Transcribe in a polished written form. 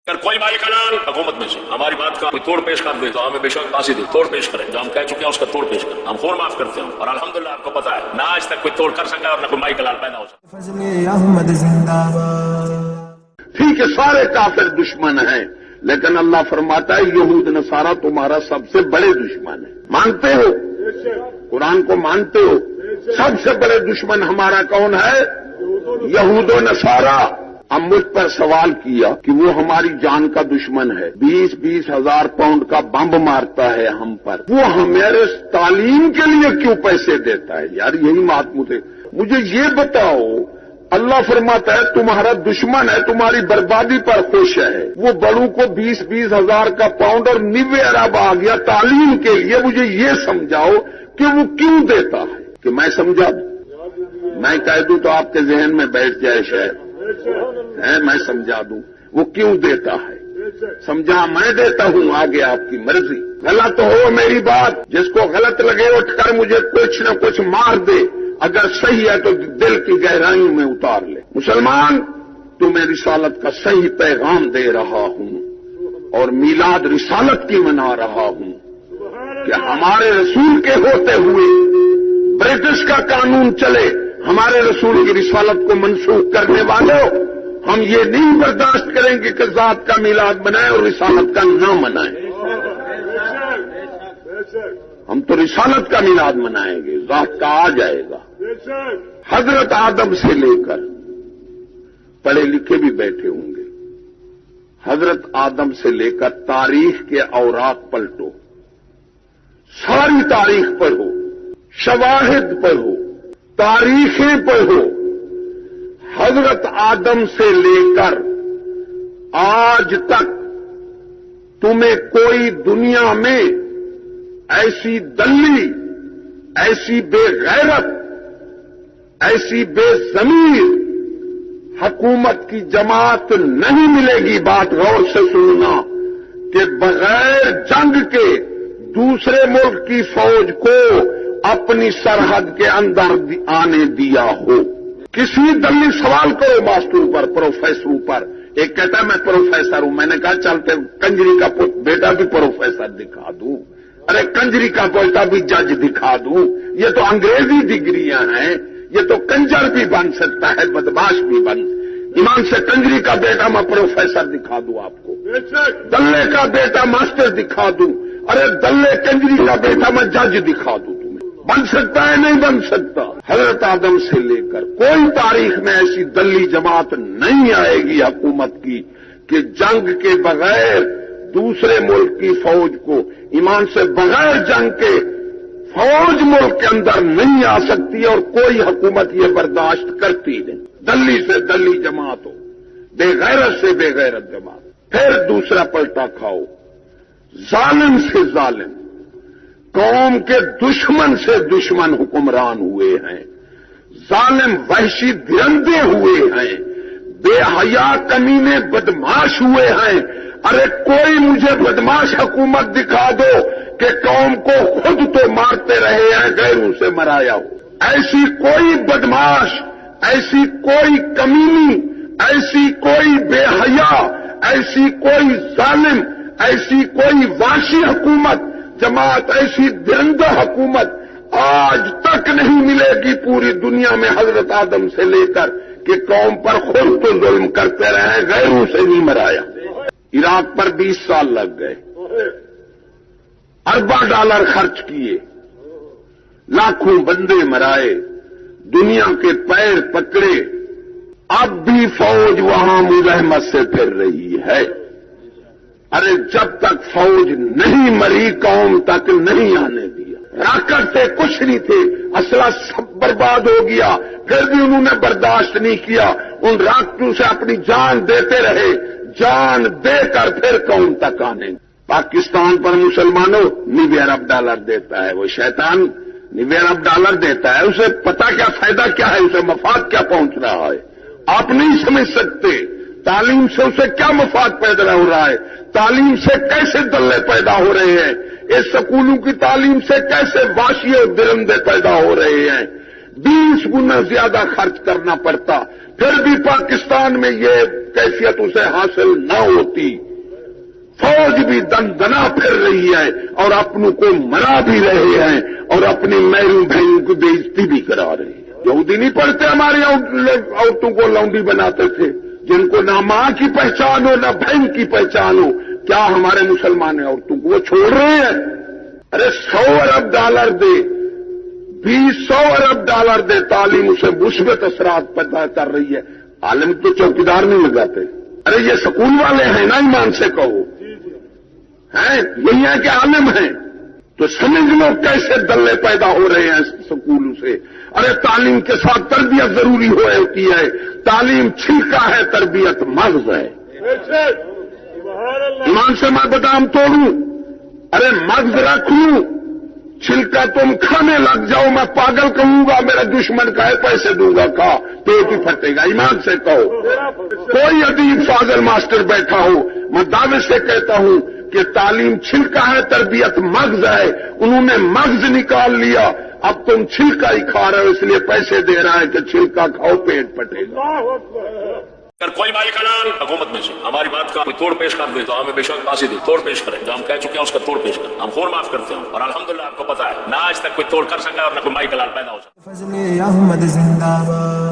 اگر کوئی مائی کلال حکومت میں سے ہماری بات کا کوئی توڑ پیش کر دے تو ہمیں بے شک پاسی دے توڑ پیش کریں، جو ہم کہہ چکے ہیں اس کا توڑ پیش کریں، ہم خور معاف کرتے ہیں اور الحمدللہ آپ کو پتا ہے نہ آج تک کوئی توڑ کر سکا اور نہ کوئی مائی کلال پیدا ہو سکا۔ فضل احمد زندہ باد۔ ٹھیک ہے سارے کافر دشمن ہیں، لیکن اللہ فرماتا ہے یہود نصارہ تمہارا سب سے بڑے دشمن ہیں۔ مانتے ہو؟ قرآن کو مانتے ہو؟ سب سے بڑے دشمن ہمارا کون ہے؟ یہود و نصارہ۔ اب مجھ پر سوال کیا کہ وہ ہماری جان کا دشمن ہے، 20-20 ہزار پاؤنڈ کا بمب مارتا ہے ہم پر، وہ ہمارے تعلیم کے لیے کیوں پیسے دیتا ہے؟ یار یہی بات مجھے یہ بتاؤ۔ اللہ فرماتا ہے تمہارا دشمن ہے، تمہاری بربادی پر خوش ہے، وہ بڑوں کو 20-20 ہزار کا پاؤنڈ اور 90 ارب آ گیا تعلیم کے لیے، مجھے یہ سمجھاؤ کہ وہ کیوں دیتا ہے؟ کہ میں سمجھا دوں؟ میں کہہ دوں تو آپ کے ذہن میں بیٹھ جائے شاید، میں سمجھا دوں وہ کیوں دیتا ہے۔ سمجھا میں دیتا ہوں، آگے آپ کی مرضی۔ غلط ہو میری بات، جس کو غلط لگے اٹھ کر مجھے کچھ نہ کچھ مار دے، اگر صحیح ہے تو دل کی گہرائیوں میں اتار لے۔ مسلمان تمہیں رسالت کا صحیح پیغام دے رہا ہوں اور میلاد رسالت کی منا رہا ہوں کہ ہمارے رسول کے ہوتے ہوئے برٹش کا قانون چلے، ہمارے رسول کی رسالت کو منسوخ کرنے والوں ہم یہ نہیں برداشت کریں گے کہ ذات کا میلاد منائیں اور رسالت کا نہ منائیں۔ ہم تو رسالت کا میلاد منائیں گے، ذات کا آ جائے گا۔ حضرت آدم سے لے کر پڑھے لکھے بھی بیٹھے ہوں گے، حضرت آدم سے لے کر تاریخ کے اوراق پلٹو، ساری تاریخ پڑھو، شواہد پڑھو، تاریخیں پڑھو، حضرت آدم سے لے کر آج تک تمہیں کوئی دنیا میں ایسی دلی، ایسی بے غیرت، ایسی بے ضمیر حکومت کی جماعت نہیں ملے گی، بات غور سے سننا، کہ بغیر جنگ کے دوسرے ملک کی فوج کو اپنی سرحد کے اندر آنے دیا ہو۔ کسی دلی سوال کرو ماسٹروں پر، پروفیسروں پر، ایک کہتا ہے میں پروفیسر ہوں، میں نے کہا چلتے کنجری کا بیٹا بھی پروفیسر دکھا دوں، ارے کنجری کا بیٹا بھی جج دکھا دوں، یہ تو انگریزی ڈگریاں ہیں، یہ تو کنجر بھی بن سکتا ہے، بدماش بھی بن، ایمان سے کنجری کا بیٹا میں پروفیسر دکھا دوں آپ کو، دلے کا بیٹا ماسٹر دکھا دوں، ارے دلے کنجری کا بیٹا میں جج دکھا دوں، بن سکتا ہے نہیں بن سکتا؟ حضرت آدم سے لے کر کوئی تاریخ میں ایسی دلی جماعت نہیں آئے گی حکومت کی کہ جنگ کے بغیر دوسرے ملک کی فوج کو، ایمان سے بغیر جنگ کے فوج ملک کے اندر نہیں آ سکتی، اور کوئی حکومت یہ برداشت کرتی نہیں۔ دلی سے دلی جماعت ہو، بے غیرت سے بے غیرت جماعت۔ پھر دوسرا پلٹا کھاؤ، ظالم سے ظالم، قوم کے دشمن سے دشمن حکمران ہوئے ہیں، ظالم وحشی درندے ہوئے ہیں، بے حیا کمینے بدماش ہوئے ہیں۔ ارے کوئی مجھے بدماش حکومت دکھا دو کہ قوم کو خود تو مارتے رہے ہیں، غیروں سے مرایا ہو۔ ایسی کوئی بدماش، ایسی کوئی کمینی، ایسی کوئی بے حیا، ایسی کوئی ظالم، ایسی کوئی وحشی حکومت، جماعت، ایسی درندہ حکومت آج تک نہیں ملے گی پوری دنیا میں حضرت آدم سے لے کر کہ قوم پر خود تو ظلم کرتے رہے، غیروں سے نہیں مرایا۔ عراق پر 20 سال لگ گئے، ارباں ڈالر خرچ کیے، لاکھوں بندے مرائے، دنیا کے پیر پکڑے، اب بھی فوج وہاں مزاحمت سے پھر رہی ہے۔ ارے جب تک فوج نہیں مری قوم تک نہیں آنے دیا، راکٹ سے کچھ نہیں تھے، اسلحہ سب برباد ہو گیا، پھر بھی انہوں نے برداشت نہیں کیا، ان راکٹوں سے اپنی جان دیتے رہے، جان دے کر پھر قوم تک آنے۔ پاکستان پر مسلمانوں 90 ارب ڈالر دیتا ہے وہ شیطان، 90 ارب ڈالر دیتا ہے، اسے پتا کیا فائدہ کیا ہے، اسے مفاد کیا پہنچ رہا ہے، آپ نہیں سمجھ سکتے۔ تعلیم سے اسے کیا مفاد پیدا ہو رہا ہے، تعلیم سے کیسے دلے پیدا ہو رہے ہیں، اس سکولوں کی تعلیم سے کیسے واشی اور درندے پیدا ہو رہے ہیں، 20 گنا زیادہ خرچ کرنا پڑتا، پھر بھی پاکستان میں یہ کیفیت اسے حاصل نہ ہوتی۔ آج بھی دنا پھر رہی ہے اور اپنوں کو مرا بھی رہے ہیں اور اپنی میروں بہنوں کی بےعزتی بھی کرا رہے ہیں. یہودی نہیں پڑھتے ہماری عورتوں کو لونڈی بناتے تھے جن کو نہ ماں کی پہچان ہو نہ بہن کی پہچان ہو. کیا ہمارے مسلمان عورتوں کو وہ چھوڑ رہے ہیں؟ ارے $100 ارب دے 200 ارب ڈالر دے تعلیم اسے مثبت اثرات پیدا کر رہی ہے. عالم تو چوکیدار نہیں لگاتے. ارے یہ سکول والے ہیں نا ایمان سے کہو ہیں یہی ہے کہ عالم ہیں تو سمجھ لو کیسے دلے پیدا ہو رہے ہیں سکولوں سے. ارے تعلیم کے ساتھ تربیت ضروری ہوتی ہے. تعلیم چھلکا ہے تربیت مغز ہے. ایمان سے میں بادام توڑوں ارے مغز رکھ لوں چھلکا تم کھانے لگ جاؤ میں پاگل کہوں گا میرا دشمن کا ہے پیسے دوں گا کہا پیٹ ہی پھٹے گا. ایمان سے کہو کوئی ادیب فاضل ماسٹر بیٹھا ہو میں دعوے سے کہتا ہوں کہ تعلیم چھلکا ہے تربیت مغز ہے. انہوں نے مغز نکال لیا اب تم چھلکا ہی کھا رہے ہو اس لیے پیسے دے رہا ہے کہ چھلکا کھاؤ پیٹ پھٹے گا. اگر کوئی مالک حلال حکومت میں سے ہماری بات کا کوئی توڑ پیش کر دے تو ہمیں بے شک پھانسی دے توڑ پیش کریں. جو ہم کہہ چکے ہیں اس کا توڑ پیش کریں. ہم خور معاف کرتے ہیں اور الحمدللہ آپ کو پتا ہے نہ آج تک کوئی توڑ کر سکا اور نہ کوئی مائی کلال پیدا ہو سکا. فضل احمد زندہ باد.